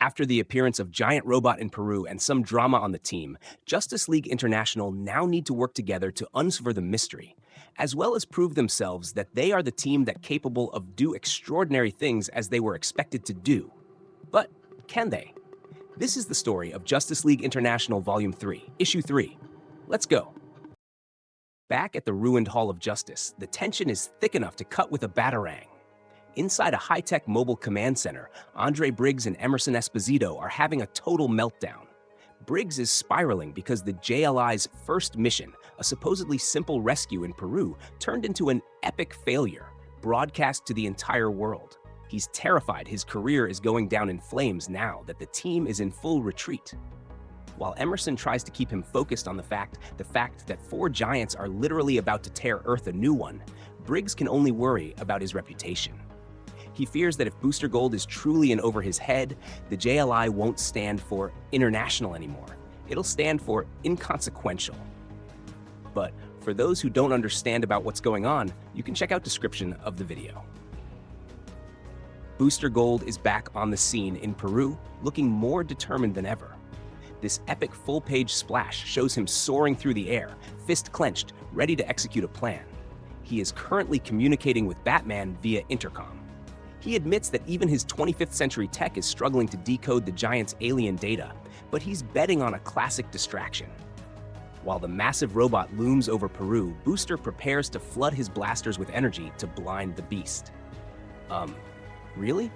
After the appearance of Giant Robot in Peru and some drama on the team, Justice League International now need to work together to uncover the mystery, as well as prove themselves that they are the team that capable of do extraordinary things as they were expected to do. But can they? This is the story of Justice League International Volume 3, Issue 3. Let's go. Back at the ruined Hall of Justice, the tension is thick enough to cut with a batarang. Inside a high-tech mobile command center, Andre Briggs and Emerson Esposito are having a total meltdown. Briggs is spiraling because the JLI's first mission, a supposedly simple rescue in Peru, turned into an epic failure, broadcast to the entire world. He's terrified his career is going down in flames now that the team is in full retreat. While Emerson tries to keep him focused on the fact that 4 giants are literally about to tear Earth a new one, Briggs can only worry about his reputation. He fears that if Booster Gold is truly in over his head, the JLI won't stand for international anymore. It'll stand for inconsequential. But for those who don't understand about what's going on, you can check out description of the video. Booster Gold is back on the scene in Peru, looking more determined than ever. This epic full-page splash shows him soaring through the air, fist clenched, ready to execute a plan. He is currently communicating with Batman via intercom. He admits that even his 25th century tech is struggling to decode the giant's alien data, but he's betting on a classic distraction. While the massive robot looms over Peru, Booster prepares to flood his blasters with energy to blind the beast. Really?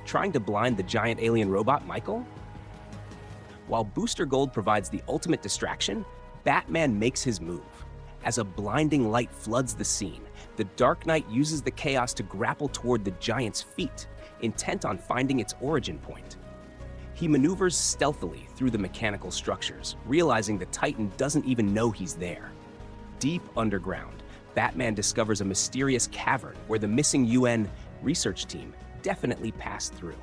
Trying to blind the giant alien robot, Michael? While Booster Gold provides the ultimate distraction, Batman makes his move. As a blinding light floods the scene, the Dark Knight uses the chaos to grapple toward the giant's feet, intent on finding its origin point. He maneuvers stealthily through the mechanical structures, realizing the Titan doesn't even know he's there. Deep underground, Batman discovers a mysterious cavern where the missing UN research team definitely passed through.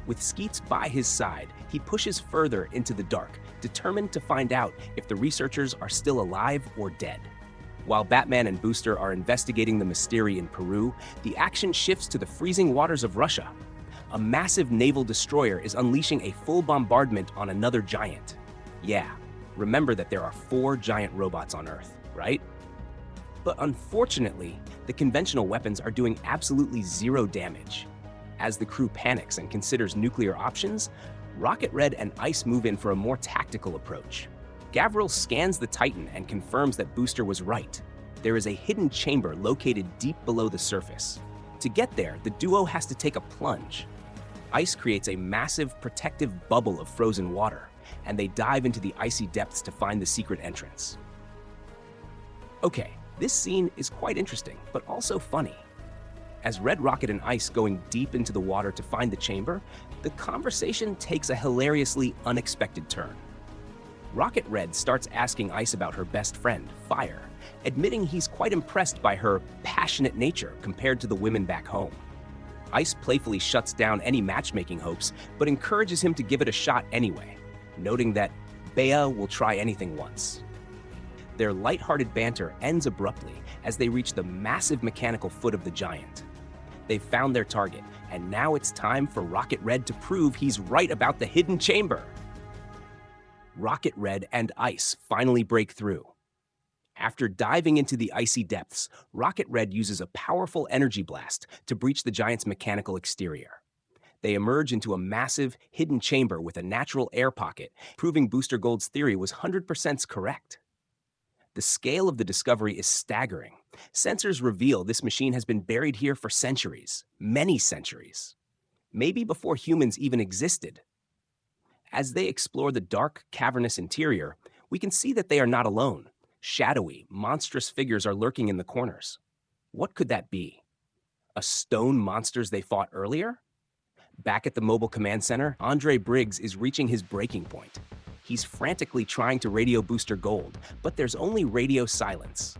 With Skeets by his side, he pushes further into the dark, determined to find out if the researchers are still alive or dead. While Batman and Booster are investigating the mystery in Peru, the action shifts to the freezing waters of Russia. A massive naval destroyer is unleashing a full bombardment on another giant. Yeah, remember that there are 4 giant robots on Earth, right? But unfortunately, the conventional weapons are doing absolutely 0 damage. As the crew panics and considers nuclear options, Rocket Red and Ice move in for a more tactical approach. Gavril scans the Titan and confirms that Booster was right. There is a hidden chamber located deep below the surface. To get there, the duo has to take a plunge. Ice creates a massive protective bubble of frozen water, and they dive into the icy depths to find the secret entrance. Okay, this scene is quite interesting, but also funny. As Red Rocket and Ice going deep into the water to find the chamber, the conversation takes a hilariously unexpected turn. Rocket Red starts asking Ice about her best friend, Fire, admitting he's quite impressed by her passionate nature compared to the women back home. Ice playfully shuts down any matchmaking hopes, but encourages him to give it a shot anyway, noting that Bea will try anything once. Their lighthearted banter ends abruptly as they reach the massive mechanical foot of the giant. They've found their target, and now it's time for Rocket Red to prove he's right about the hidden chamber. Rocket Red and Ice finally break through. After diving into the icy depths, Rocket Red uses a powerful energy blast to breach the giant's mechanical exterior. They emerge into a massive, hidden chamber with a natural air pocket, proving Booster Gold's theory was 100% correct. The scale of the discovery is staggering. Sensors reveal this machine has been buried here for centuries, many centuries. Maybe before humans even existed. As they explore the dark, cavernous interior, we can see that they are not alone. Shadowy, monstrous figures are lurking in the corners. What could that be? A stone monsters they fought earlier? Back at the mobile command center, Andre Briggs is reaching his breaking point. He's frantically trying to radio Booster Gold, but there's only radio silence.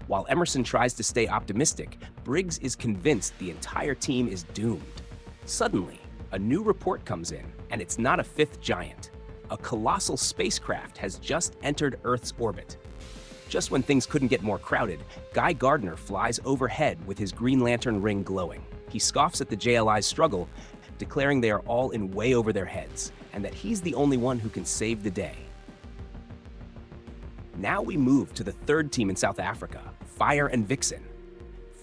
While Emerson tries to stay optimistic, Briggs is convinced the entire team is doomed. Suddenly, a new report comes in, and it's not a 5th giant. A colossal spacecraft has just entered Earth's orbit. Just when things couldn't get more crowded, Guy Gardner flies overhead with his Green Lantern ring glowing. He scoffs at the JLI's struggle, declaring they are all in way over their heads and that he's the only one who can save the day. Now we move to the third team in South Africa, Fire and Vixen.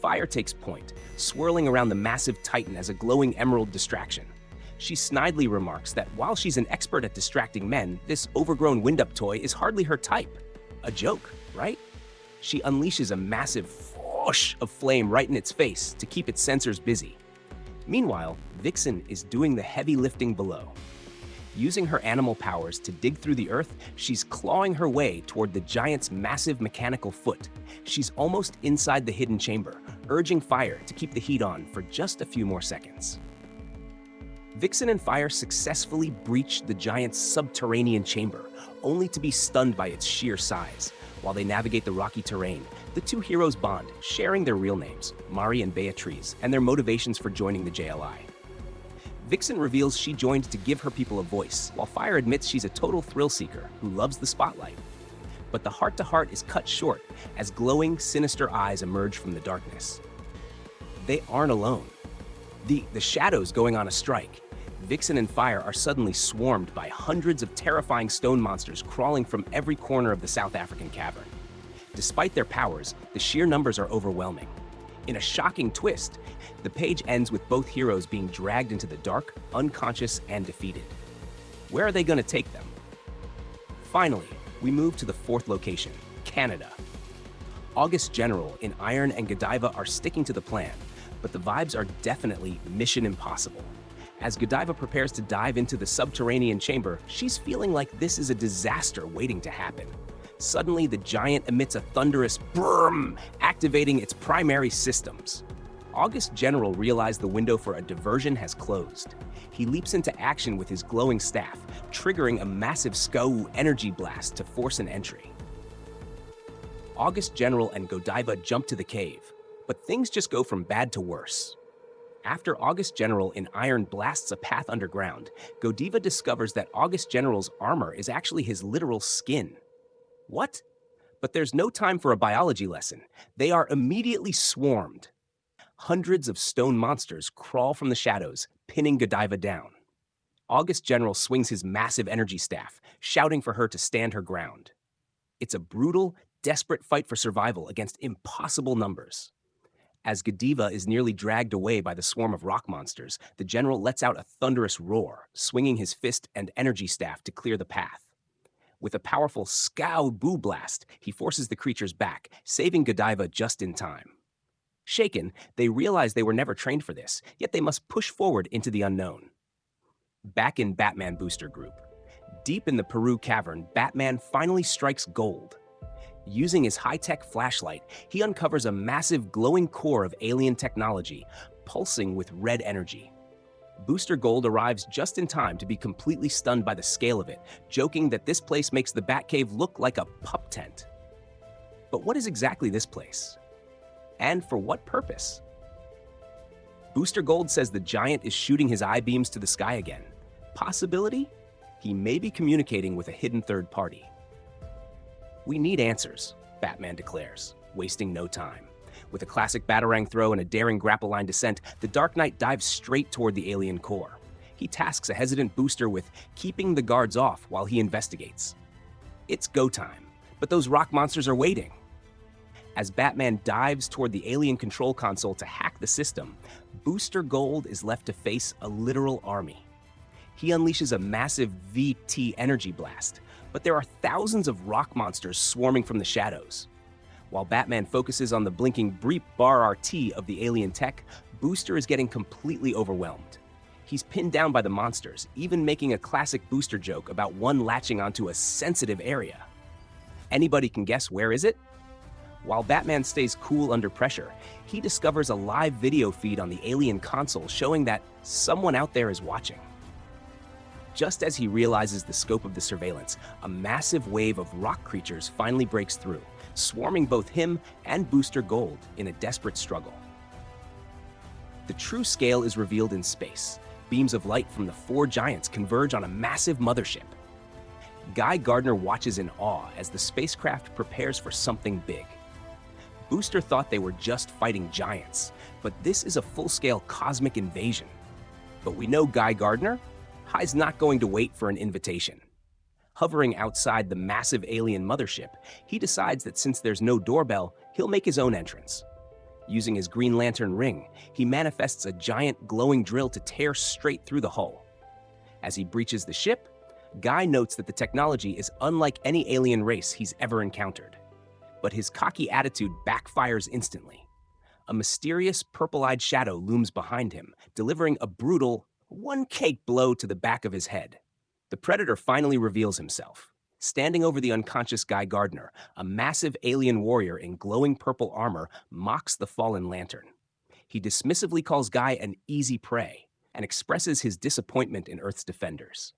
Fire takes point, swirling around the massive Titan as a glowing emerald distraction. She snidely remarks that while she's an expert at distracting men, this overgrown wind-up toy is hardly her type. A joke, right? She unleashes a massive whoosh of flame right in its face to keep its sensors busy. Meanwhile, Vixen is doing the heavy lifting below. Using her animal powers to dig through the earth, she's clawing her way toward the giant's massive mechanical foot. She's almost inside the hidden chamber, urging Fire to keep the heat on for just a few more seconds. Vixen and Fire successfully breach the giant's subterranean chamber, only to be stunned by its sheer size. While they navigate the rocky terrain, the two heroes bond, sharing their real names, Mari and Beatriz, and their motivations for joining the JLI. Vixen reveals she joined to give her people a voice, while Fire admits she's a total thrill-seeker who loves the spotlight. But the heart-to-heart is cut short as glowing, sinister eyes emerge from the darkness. They aren't alone. The shadows going on a strike. Vixen and Fire are suddenly swarmed by hundreds of terrifying stone monsters crawling from every corner of the South African cavern. Despite their powers, the sheer numbers are overwhelming. In a shocking twist, the page ends with both heroes being dragged into the dark, unconscious, and defeated. Where are they going to take them? Finally, we move to the fourth location, Canada. August General in Iron and Godiva are sticking to the plan, but the vibes are definitely Mission Impossible. As Godiva prepares to dive into the subterranean chamber, she's feeling like this is a disaster waiting to happen. Suddenly, the giant emits a thunderous brrrm, activating its primary systems. August General realized the window for a diversion has closed. He leaps into action with his glowing staff, triggering a massive SKAU energy blast to force an entry. August General and Godiva jump to the cave, but things just go from bad to worse. After August General in Iron blasts a path underground, Godiva discovers that August General's armor is actually his literal skin. What? But there's no time for a biology lesson. They are immediately swarmed. Hundreds of stone monsters crawl from the shadows, pinning Godiva down. August General swings his massive energy staff, shouting for her to stand her ground. It's a brutal, desperate fight for survival against impossible numbers. As Godiva is nearly dragged away by the swarm of rock monsters, the general lets out a thunderous roar, swinging his fist and energy staff to clear the path. With a powerful SKAU boo blast, he forces the creatures back, saving Godiva just in time. Shaken, they realize they were never trained for this, yet they must push forward into the unknown. Back in Batman Booster Group. Deep in the Peru cavern, Batman finally strikes gold. Using his high-tech flashlight, he uncovers a massive glowing core of alien technology, pulsing with red energy. Booster Gold arrives just in time to be completely stunned by the scale of it, joking that this place makes the Batcave look like a pup tent. But what is exactly this place? And for what purpose? Booster Gold says the giant is shooting his eye beams to the sky again. Possibility? He may be communicating with a hidden third party. We need answers, Batman declares, wasting no time. With a classic Batarang throw and a daring grapple line descent, the Dark Knight dives straight toward the alien core. He tasks a hesitant Booster with keeping the guards off while he investigates. It's go time, but those rock monsters are waiting. As Batman dives toward the alien control console to hack the system, Booster Gold is left to face a literal army. He unleashes a massive VT energy blast, but there are thousands of rock monsters swarming from the shadows. While Batman focuses on the blinking Breep Bar RT of the alien tech, Booster is getting completely overwhelmed. He's pinned down by the monsters, even making a classic Booster joke about one latching onto a sensitive area. Anybody can guess where is it? While Batman stays cool under pressure, he discovers a live video feed on the alien console showing that someone out there is watching. Just as he realizes the scope of the surveillance, a massive wave of rock creatures finally breaks through, swarming both him and Booster Gold in a desperate struggle. The true scale is revealed in space. Beams of light from the four giants converge on a massive mothership. Gardner watches in awe as the spacecraft prepares for something big. Booster thought they were just fighting giants, but this is a full-scale cosmic invasion. But we know Guy Gardner? Guy's not going to wait for an invitation. Hovering outside the massive alien mothership, he decides that since there's no doorbell, he'll make his own entrance. Using his Green Lantern ring, he manifests a giant glowing drill to tear straight through the hull. As he breaches the ship, Guy notes that the technology is unlike any alien race he's ever encountered. But his cocky attitude backfires instantly. A mysterious purple-eyed shadow looms behind him, delivering a brutal, one-cake blow to the back of his head. The Predator finally reveals himself. Standing over the unconscious Guy Gardner, a massive alien warrior in glowing purple armor mocks the fallen Lantern. He dismissively calls Guy an easy prey and expresses his disappointment in Earth's defenders.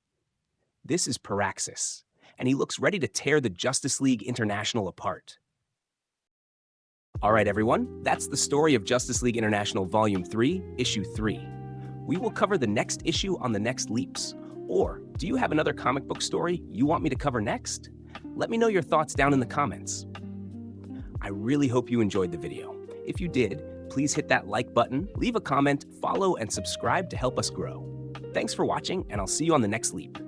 This is Paraxis, and he looks ready to tear the Justice League International apart. All right, everyone, that's the story of Justice League International Volume 3, Issue 3. We will cover the next issue on the next Leaps. Or, do you have another comic book story you want me to cover next? Let me know your thoughts down in the comments. I really hope you enjoyed the video. If you did, please hit that like button, leave a comment, follow, and subscribe to help us grow. Thanks for watching, and I'll see you on the next Leap.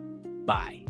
Bye.